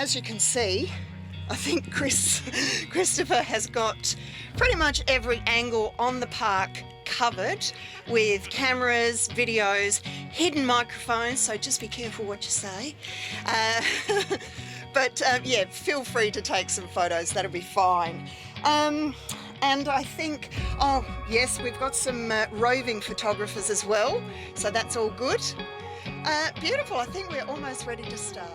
as you can see, I think Christopher has got pretty much every angle on the park covered with cameras, videos, hidden microphones, so just be careful what you say. But yeah, feel free to take some photos, that'll be fine. And I think, oh yes, we've got some roving photographers as well, so that's all good. Beautiful, I think we're almost ready to start.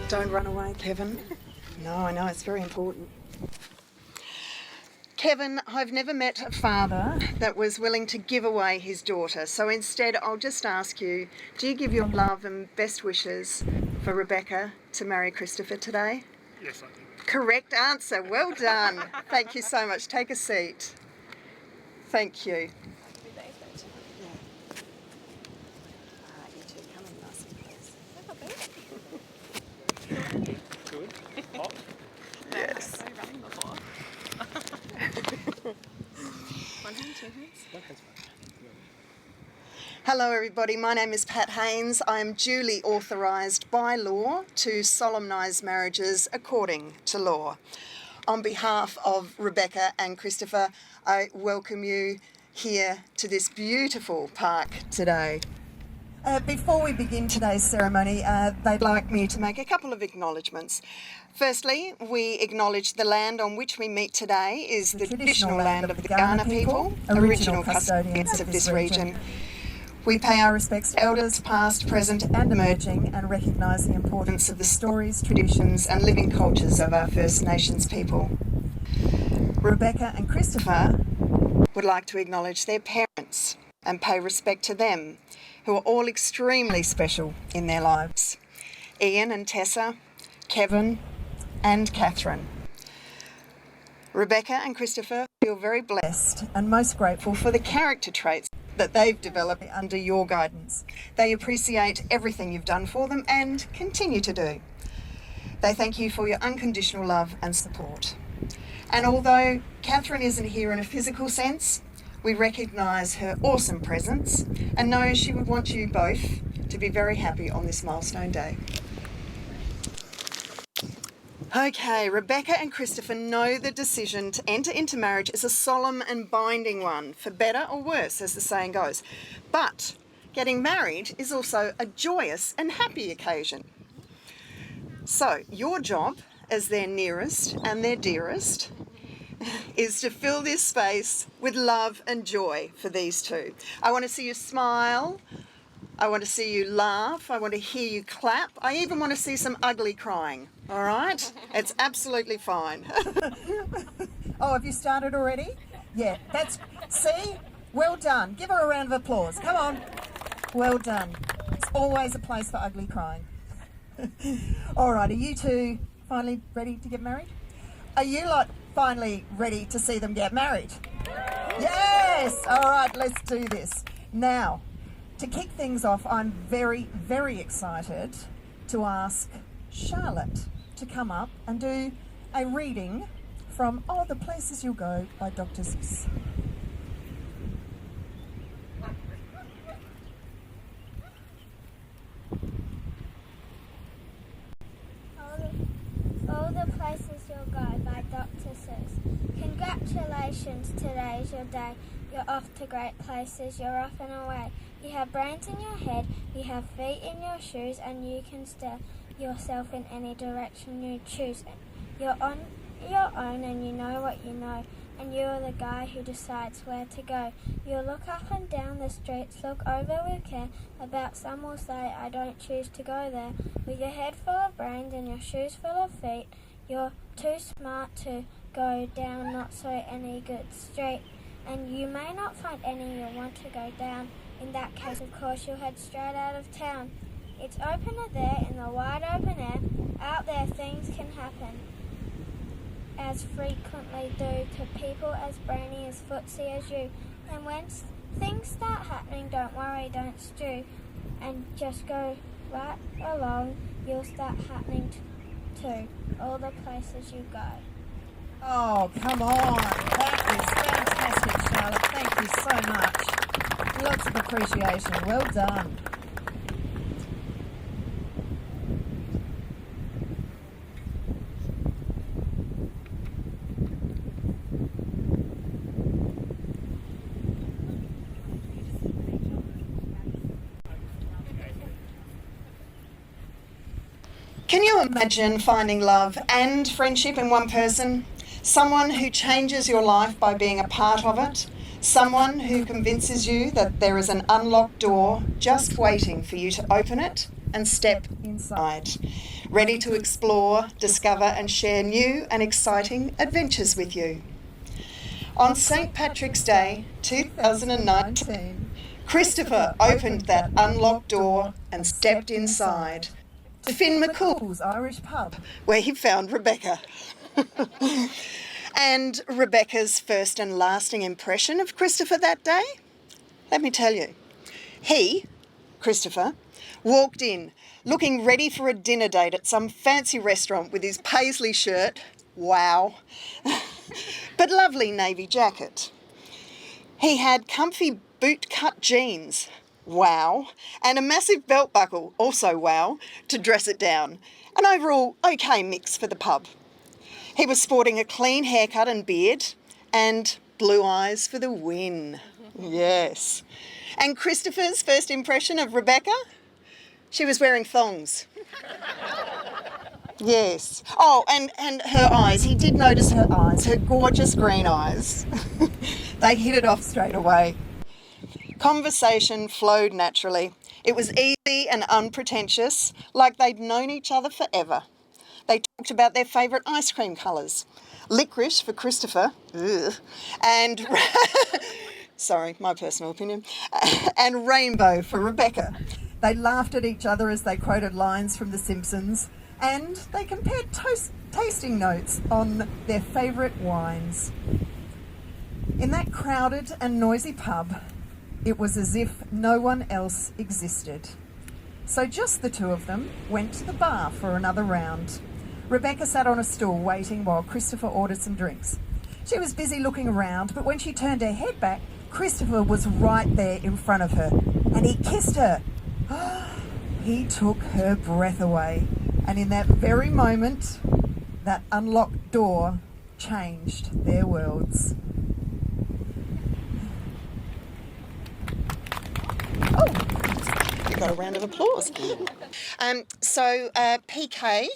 Don't run away, Kevin. No, I know, it's very important. Kevin, I've never met a father that was willing to give away his daughter. So instead, I'll just ask you, do you give your love and best wishes for Rebecca to marry Christopher today? Yes, I do. Correct answer. Well done. Thank you so much. Take a seat. Thank you. Good. Hot. Yes. One hand, two hands. One hand's fine. Hello everybody, my name is Pat Haynes. I am duly authorised by law to solemnise marriages according to law. On behalf of Rebecca and Christopher, I welcome you here to this beautiful park today. Before we begin today's ceremony, they'd like me to make a couple of acknowledgements. Firstly, we acknowledge the land on which we meet today is the traditional land of the Kaurna people, original custodians of this region. We pay our respects to elders, past, present and emerging, and recognise the importance of the stories, traditions and living cultures of our First Nations people. Rebecca and Christopher would like to acknowledge their parents and pay respect to them, who are all extremely special in their lives. Ian and Tessa, Kevin and Catherine. Rebecca and Christopher feel very blessed and most grateful for the character traits that they've developed under your guidance. They appreciate everything you've done for them and continue to do. They thank you for your unconditional love and support. And although Catherine isn't here in a physical sense, we recognise her awesome presence and know she would want you both to be very happy on this milestone day. Okay, Rebecca and Christopher know the decision to enter into marriage is a solemn and binding one, for better or worse, as the saying goes. But getting married is also a joyous and happy occasion. So your job as their nearest and their dearest is to fill this space with love and joy for these two. I want to see you smile. I want to see you laugh. I want to hear you clap. I even want to see some ugly crying. All right? It's absolutely fine. Oh, have you started already? Yeah, see? Well done. Give her a round of applause. Come on. Well done. It's always a place for ugly crying. All right, are you two finally ready to get married? Are you lot finally ready to see them get married? Yes! All right, let's do this. Now, to kick things off, I'm very, very excited to ask Charlotte to come up and do a reading from Oh, the Places You'll Go by Dr. Seuss. All the Places You'll Go by Dr. Seuss. Congratulations, today's your day. You're off to great places, you're off and away. You have brains in your head, you have feet in your shoes, and you can steer yourself in any direction you choose. You're on your own and you know what you know, and you're the guy who decides where to go. You'll look up and down the streets, look over with care, about some will say, I don't choose to go there. With your head full of brains and your shoes full of feet, you're too smart to go down not so any good street, and you may not find any you'll want to go down. In that case, of course, you'll head straight out of town. It's opener there in the wide open air. Out there things can happen, as frequently do, to people as brainy as footsie as you. And when things start happening, don't worry, don't stew, and just go right along. You'll start happening too, all the places you go. Oh, come on. That is fantastic, Charlotte. Thank you so much. Lots of appreciation. Well done. Can you imagine finding love and friendship in one person? Someone who changes your life by being a part of it. Someone who convinces you that there is an unlocked door just waiting for you to open it and step inside, ready to explore, discover and share new and exciting adventures with you. On St. Patrick's Day 2019, Christopher opened that unlocked door and stepped inside to Finn McCool's Irish pub, where he found Rebecca. And Rebecca's first and lasting impression of Christopher that day? Let me tell you. He, Christopher, walked in looking ready for a dinner date at some fancy restaurant with his paisley shirt, wow, but lovely navy jacket. He had comfy boot-cut jeans, wow, and a massive belt buckle, also wow, to dress it down. An overall okay mix for the pub. He was sporting a clean haircut and beard and blue eyes for the win. Yes. And Christopher's first impression of Rebecca? She was wearing thongs. Yes. Oh, and her eyes. He did notice her eyes, her gorgeous green eyes. They hit it off straight away. Conversation flowed naturally. It was easy and unpretentious, like they'd known each other forever. They talked about their favourite ice cream colours. licorice for Christopher, ugh, and sorry, my personal opinion, and rainbow for Rebecca. They laughed at each other as they quoted lines from The Simpsons, and they compared tasting notes on their favourite wines. In that crowded and noisy pub, it was as if no one else existed. So just the two of them went to the bar for another round. Rebecca sat on a stool waiting while Christopher ordered some drinks. She was busy looking around, but when she turned her head back, Christopher was right there in front of her, and he kissed her. He took her breath away, and in that very moment, that unlocked door changed their worlds. Oh, you got a round of applause. So PK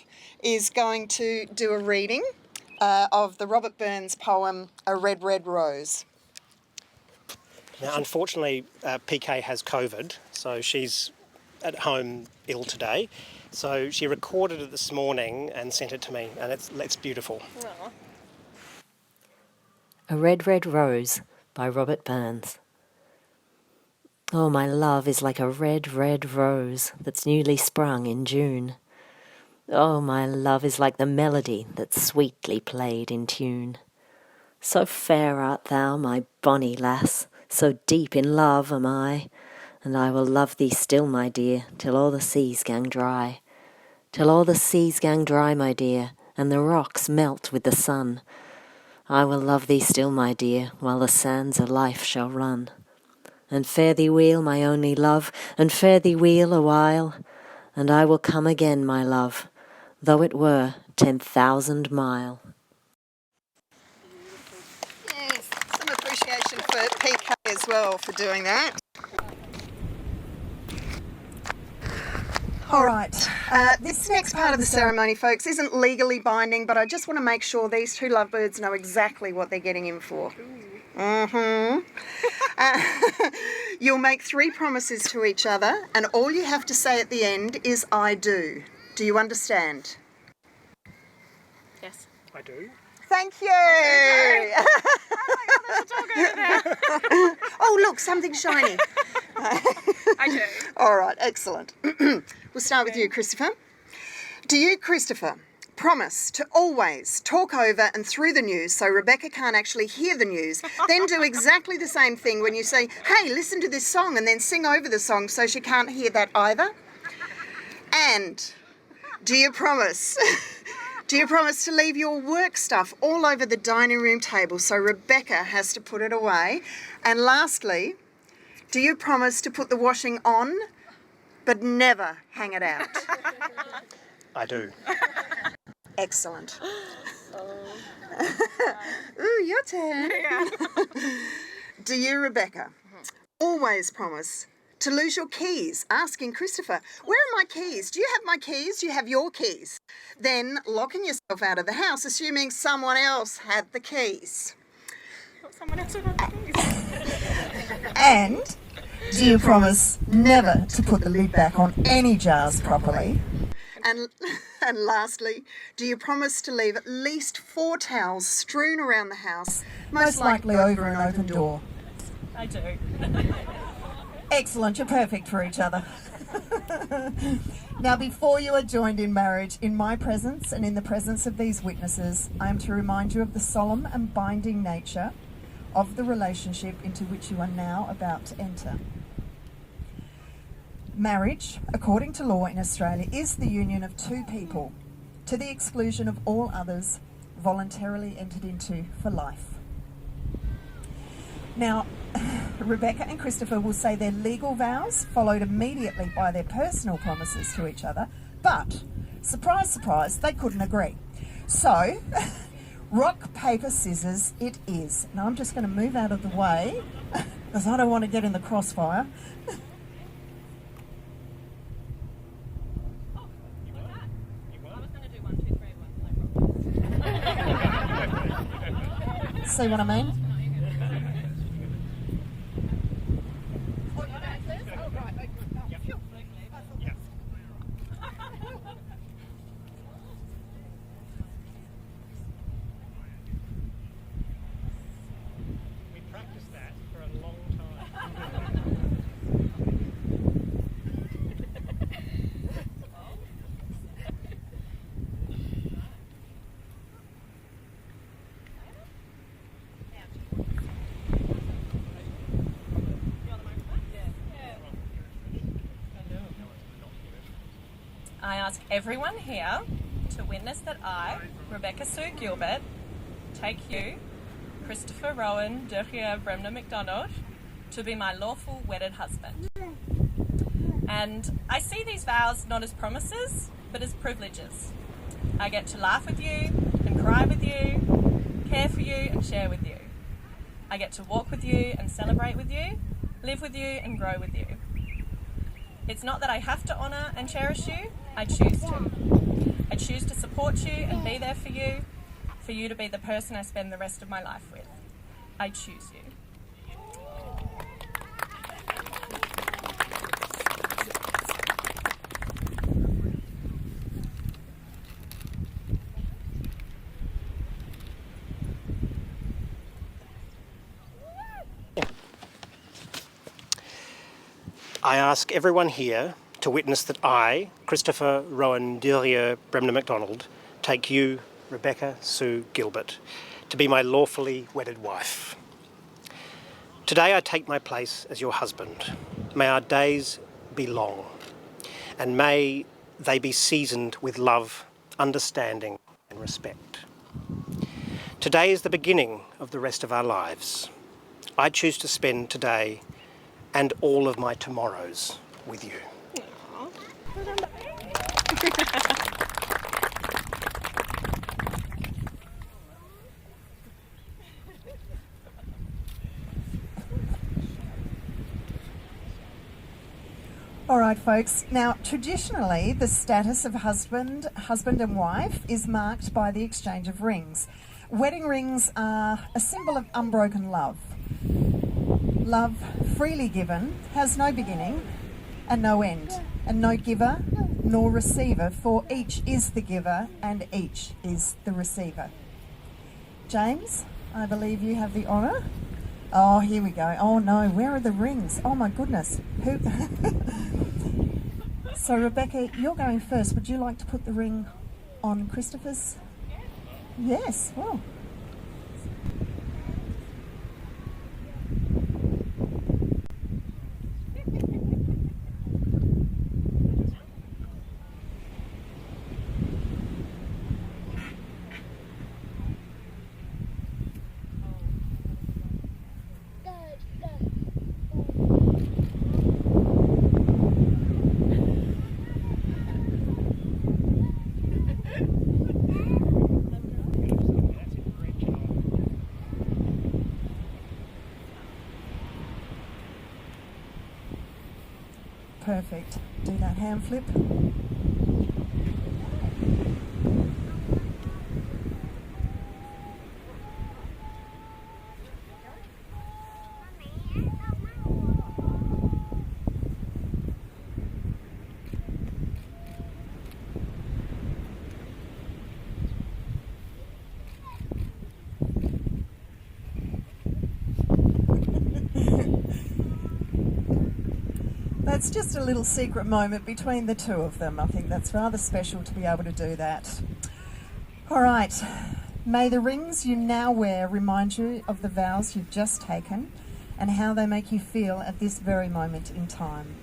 is going to do a reading of the Robert Burns poem, A Red, Red Rose. Now, unfortunately, PK has COVID, so she's at home ill today. So she recorded it this morning and sent it to me, and it's beautiful. Aww. A Red, Red Rose by Robert Burns. Oh, my love is like a red, red rose that's newly sprung in June. Oh, my love is like the melody that's sweetly played in tune. So fair art thou, my bonny lass, so deep in love am I, and I will love thee still, my dear, till all the seas gang dry. Till all the seas gang dry, my dear, and the rocks melt with the sun. I will love thee still, my dear, while the sands of life shall run. And fare thee weel, my only love, and fare thee weel a while, and I will come again, my love, though it were 10,000 mile. Yes, some appreciation for PK as well for doing that. All right, this next part of the ceremony, folks, isn't legally binding, but I just want to make sure these two lovebirds know exactly what they're getting in for. You'll make 3 promises to each other, and all you have to say at the end is, I do. Do you understand? Yes. I do. Thank you. Oh, look, something shiny. I do. All right, excellent. We'll start with you, Christopher. Do you, Christopher, promise to always talk over and through the news so Rebecca can't actually hear the news, then do exactly the same thing when you say, hey, listen to this song, and then sing over the song so she can't hear that either? And do you promise... Do you promise to leave your work stuff all over the dining room table so Rebecca has to put it away? And lastly, do you promise to put the washing on but never hang it out? I do. Excellent. Ooh, your turn. Yeah. Do you, Rebecca, always promise to lose your keys, asking Christopher, where are my keys? Do you have my keys? Do you have your keys? Then locking yourself out of the house, assuming someone else had the keys. Someone else had the keys. And do you promise never to put the lid back on any jars properly? And lastly, do you promise to leave at least 4 towels strewn around the house, most likely over an open door? I do. Excellent, you're perfect for each other. Now, before you are joined in marriage, in my presence and in the presence of these witnesses, I am to remind you of the solemn and binding nature of the relationship into which you are now about to enter. Marriage, according to law in Australia, is the union of 2 people, to the exclusion of all others, voluntarily entered into for life. Now, Rebecca and Christopher will say their legal vows, followed immediately by their personal promises to each other, but, surprise, surprise, they couldn't agree. So, rock, paper, scissors it is. Now, I'm just going to move out of the way, because I don't want to get in the crossfire. See what I mean? I ask everyone here to witness that I, Rebecca Sue Gilbert, take you, Christopher Rowan Derriere Bremner MacDonald, to be my lawful wedded husband. And I see these vows not as promises, but as privileges. I get to laugh with you and cry with you, care for you and share with you. I get to walk with you and celebrate with you, live with you and grow with you. It's not that I have to honour and cherish you, I choose to. I choose to support you and be there for you to be the person I spend the rest of my life with. I choose you. I ask everyone here to witness that I, Christopher Rowan Derriere Bremner MacDonald, take you, Rebecca Sue Gilbert, to be my lawfully wedded wife. Today I take my place as your husband. May our days be long, and may they be seasoned with love, understanding and respect. Today is the beginning of the rest of our lives. I choose to spend today and all of my tomorrows with you. All right, folks. Now, traditionally, the status of husband and wife is marked by the exchange of rings. Wedding rings are a symbol of unbroken love. Love freely given has no beginning and no end, and no giver nor receiver, for each is the giver and each is the receiver. James, I believe you have the honour. Oh, here we go. Oh no, where are the rings? Oh my goodness. Who? So Rebecca, you're going first. Would you like to put the ring on Christopher's? Yes, well. Perfect. Do that hand flip. That's just a little secret moment between the two of them. I think that's rather special to be able to do that. All right. May the rings you now wear remind you of the vows you've just taken and how they make you feel at this very moment in time.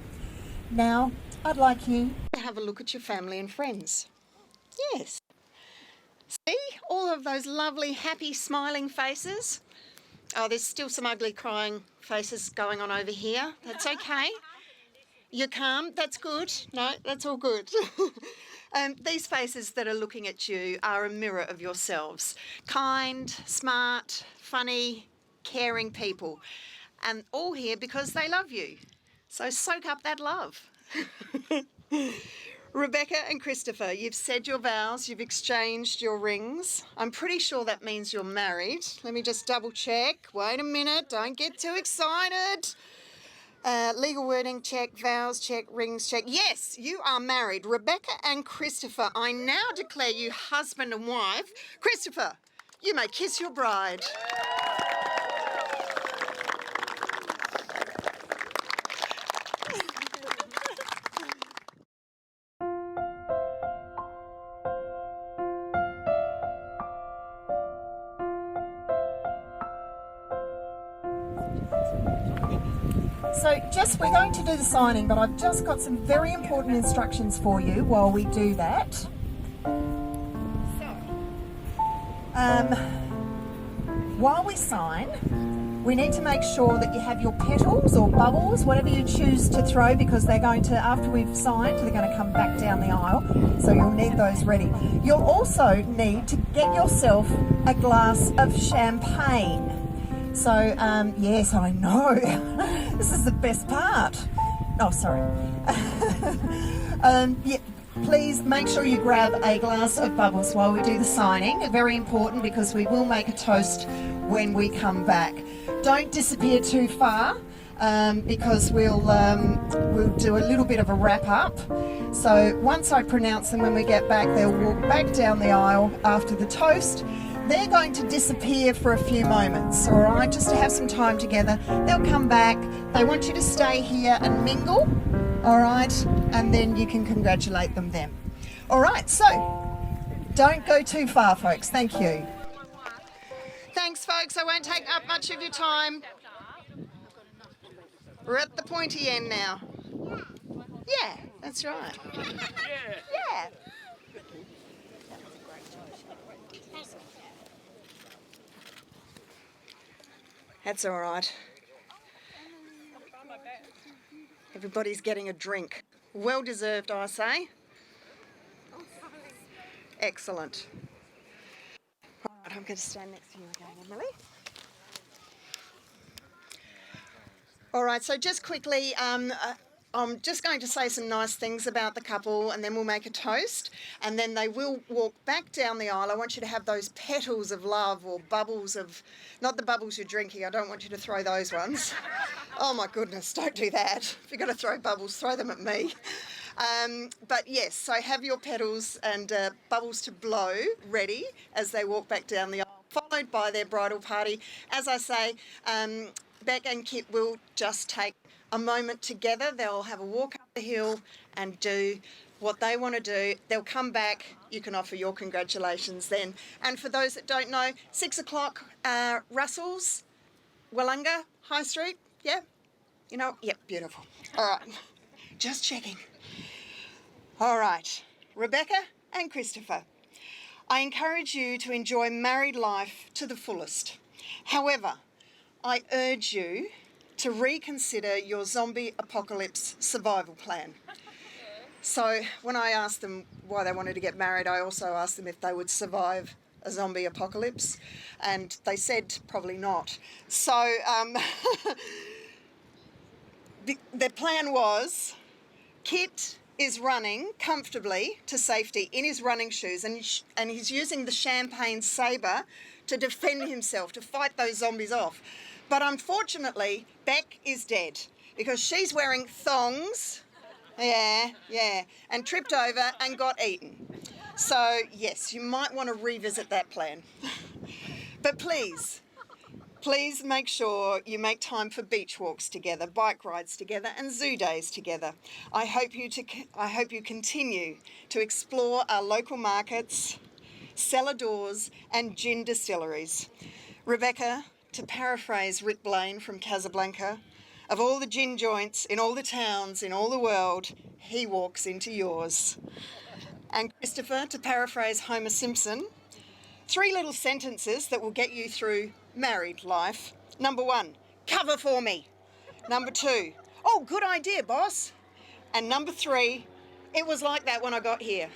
Now, I'd like you to have a look at your family and friends. Yes. See all of those lovely, happy, smiling faces? Oh, there's still some ugly crying faces going on over here. That's okay. You're calm, that's good. No, that's all good. These faces that are looking at you are a mirror of yourselves. Kind, smart, funny, caring people. And all here because they love you. So soak up that love. Rebecca and Christopher, you've said your vows, you've exchanged your rings. I'm pretty sure that means you're married. Let me just double check. Wait a minute, don't get too excited. Legal wording check, vows check, rings check. Yes, you are married. Rebecca and Christopher, I now declare you husband and wife. Christopher, you may kiss your bride. So we're going to do the signing, but I've just got some very important instructions for you while we do that. While we sign, we need to make sure that you have your petals or bubbles, whatever you choose to throw, because they're going to, after we've signed, they're going to come back down the aisle, so you'll need those ready. You'll also need to get yourself a glass of champagne. So, yes, I know, this is the best part. Oh, sorry. Yeah, please make sure you grab a glass of bubbles while we do the signing. Very important, because we will make a toast when we come back. Don't disappear too far, because we'll do a little bit of a wrap up. So once I pronounce them, when we get back, they'll walk back down the aisle after the toast. They're going to disappear for a few moments, all right, just to have some time together. They'll come back. They want you to stay here and mingle, all right, and then you can congratulate them then. All right, so don't go too far, folks. Thank you. Thanks, folks. I won't take up much of your time. We're at the pointy end now. Yeah, that's right. Yeah. That's all right. Everybody's getting a drink. Well deserved, I say. Excellent. Right, I'm going to stand next to you again, Emily. All right, so just quickly, I'm just going to say some nice things about the couple, and then we'll make a toast, and then they will walk back down the aisle. I want you to have those petals of love, or bubbles of, not the bubbles you're drinking, I don't want you to throw those ones. Oh my goodness, don't do that. If you're going to throw bubbles, throw them at me. But yes, so have your petals and bubbles to blow ready as they walk back down the aisle, followed by their bridal party. As I say, Beck and Kit will just take a moment together. They'll have a walk up the hill and do what they want to do. They'll come back. You can offer your congratulations then. And for those that don't know, 6 o'clock, Russell's, Wollonga, High Street. Yeah? You know? Yep, beautiful. All right. Just checking. All right. Rebecca and Christopher, I encourage you to enjoy married life to the fullest. However, I urge you to reconsider your zombie apocalypse survival plan. So when I asked them why they wanted to get married, I also asked them if they would survive a zombie apocalypse, and they said probably not. So the plan was, Kit is running comfortably to safety in his running shoes, and he's using the champagne sabre to defend himself, to fight those zombies off. But unfortunately, Beck is dead because she's wearing thongs, and tripped over and got eaten. So, yes, you might want to revisit that plan. But please make sure you make time for beach walks together, bike rides together, and zoo days together. I hope you continue to explore our local markets, cellar doors, and gin distilleries. Rebecca, to paraphrase Rick Blaine from Casablanca, of all the gin joints in all the towns in all the world, he walks into yours. And Christopher, to paraphrase Homer Simpson, 3 little sentences that will get you through married life. Number 1, cover for me. Number 2, oh, good idea, boss. And number 3, it was like that when I got here.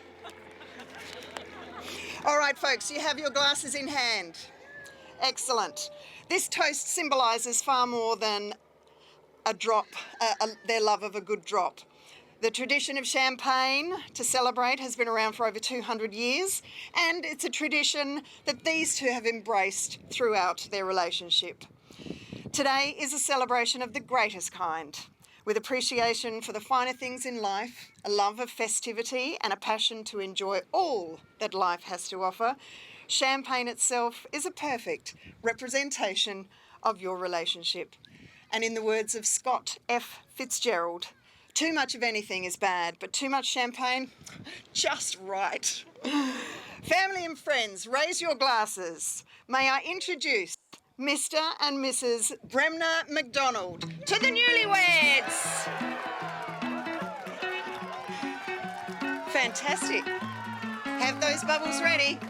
All right, folks, you have your glasses in hand. Excellent. This toast symbolises far more than a drop, their love of a good drop. The tradition of champagne to celebrate has been around for over 200 years, and it's a tradition that these two have embraced throughout their relationship. Today is a celebration of the greatest kind, with appreciation for the finer things in life, a love of festivity, and a passion to enjoy all that life has to offer. Champagne itself is a perfect representation of your relationship. And in the words of Scott F. Fitzgerald, too much of anything is bad, but too much champagne, just right. Family and friends, raise your glasses. May I introduce Mr. and Mrs. Bremner McDonald. To the newlyweds! Fantastic. Have those bubbles ready.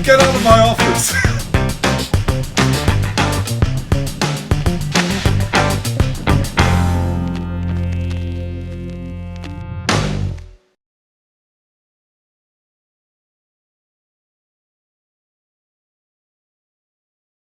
Get out of my office!